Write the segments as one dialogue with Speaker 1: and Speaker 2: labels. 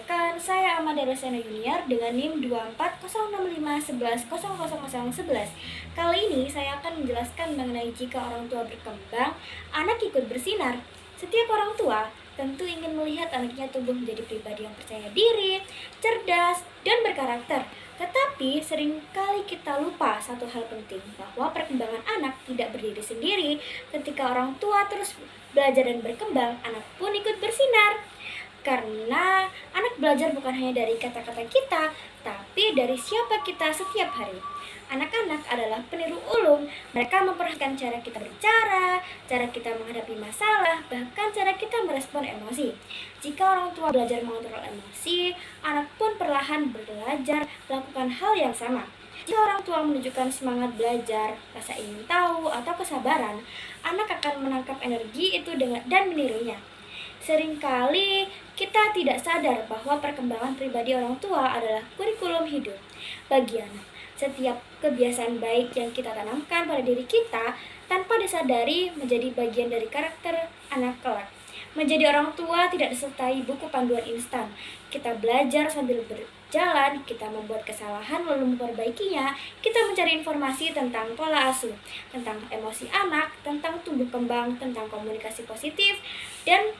Speaker 1: Perkenalkan, saya Ahmad Darusena Junior dengan NIM 2406511000011. Kali ini saya akan menjelaskan mengenai jika orang tua berkembang, anak ikut bersinar. Setiap orang tua tentu ingin melihat anaknya tumbuh menjadi pribadi yang percaya diri, cerdas, dan berkarakter. Tetapi seringkali kita lupa satu hal penting, bahwa perkembangan anak tidak berdiri sendiri. Ketika orang tua terus belajar dan berkembang, anak pun ikut bersinar. Karena anak belajar bukan hanya dari kata-kata kita, tapi dari siapa kita setiap hari. Anak-anak adalah peniru ulung. Mereka memperhatikan cara kita berbicara, cara kita menghadapi masalah, bahkan cara kita merespon emosi. Jika orang tua belajar mengontrol emosi, anak pun perlahan belajar melakukan hal yang sama. Jika orang tua menunjukkan semangat belajar, rasa ingin tahu, atau kesabaran, anak akan menangkap energi itu dan menirunya. Seringkali kita tidak sadar bahwa perkembangan pribadi orang tua adalah kurikulum hidup bagi anak. Setiap kebiasaan baik yang kita tanamkan pada diri kita tanpa disadari menjadi bagian dari karakter anak kelak. Menjadi orang tua tidak disertai buku panduan instan. Kita belajar sambil berjalan, kita membuat kesalahan lalu memperbaikinya, kita mencari informasi tentang pola asuh, tentang emosi anak, tentang tumbuh kembang, tentang komunikasi positif, dan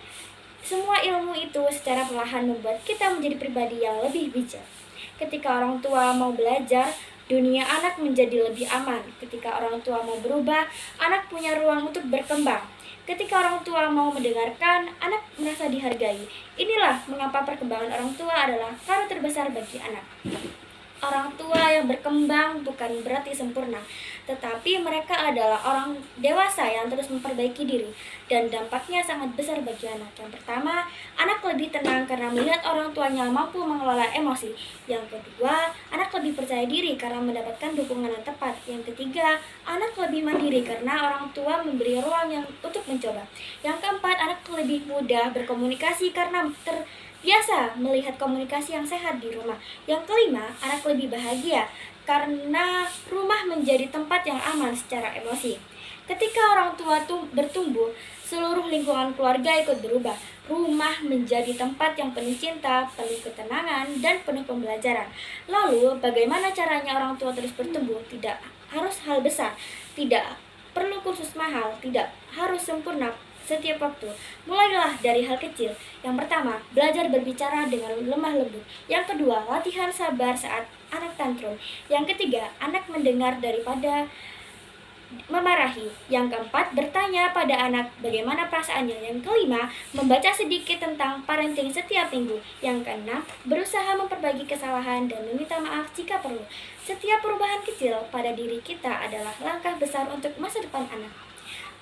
Speaker 1: semua ilmu itu secara perlahan membuat kita menjadi pribadi yang lebih bijak. Ketika orang tua mau belajar, dunia anak menjadi lebih aman. Ketika orang tua mau berubah, anak punya ruang untuk berkembang. Ketika orang tua mau mendengarkan, anak merasa dihargai. Inilah mengapa perkembangan orang tua adalah taruh terbesar bagi anak. Orang tua yang berkembang bukan berarti sempurna, tetapi mereka adalah orang dewasa yang terus memperbaiki diri, dan dampaknya sangat besar bagi anak. Yang pertama, anak lebih tenang karena melihat orang tuanya mampu mengelola emosi. Yang kedua, anak lebih percaya diri karena mendapatkan dukungan yang tepat. Yang ketiga, anak lebih mandiri karena orang tua memberi ruang untuk mencoba. Yang keempat, anak lebih mudah berkomunikasi karena biasa melihat komunikasi yang sehat di rumah. Yang kelima, anak lebih bahagia karena rumah menjadi tempat yang aman secara emosi. Ketika orang tua bertumbuh, seluruh lingkungan keluarga ikut berubah. Rumah menjadi tempat yang penuh cinta, penuh ketenangan, dan penuh pembelajaran. Lalu, bagaimana caranya orang tua terus bertumbuh? Tidak harus hal besar, tidak perlu kursus mahal, tidak harus sempurna setiap waktu. Mulailah dari hal kecil. Yang pertama, belajar berbicara dengan lemah lembut. Yang kedua, latihan sabar saat anak tantrum. Yang ketiga, anak mendengar daripada memarahi. Yang keempat, bertanya pada anak bagaimana perasaannya. Yang kelima, membaca sedikit tentang parenting setiap minggu. Yang keenam, berusaha memperbaiki kesalahan dan meminta maaf jika perlu. Setiap perubahan kecil pada diri kita adalah langkah besar untuk masa depan anak.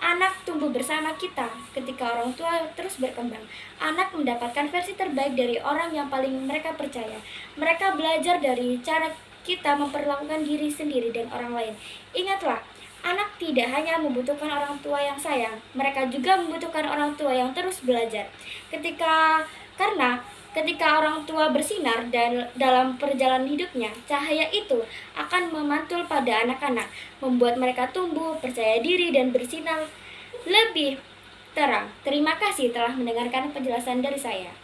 Speaker 1: Anak tumbuh bersama kita. Ketika orang tua terus berkembang, anak mendapatkan versi terbaik dari orang yang paling mereka percaya. Mereka belajar dari cara kita memperlakukan diri sendiri dan orang lain. Ingatlah, anak tidak hanya membutuhkan orang tua yang sayang, mereka juga membutuhkan orang tua yang terus belajar. Ketika orang tua bersinar dan dalam perjalanan hidupnya, cahaya itu akan memantul pada anak-anak, membuat mereka tumbuh, percaya diri, dan bersinar lebih terang. Terima kasih telah mendengarkan penjelasan dari saya.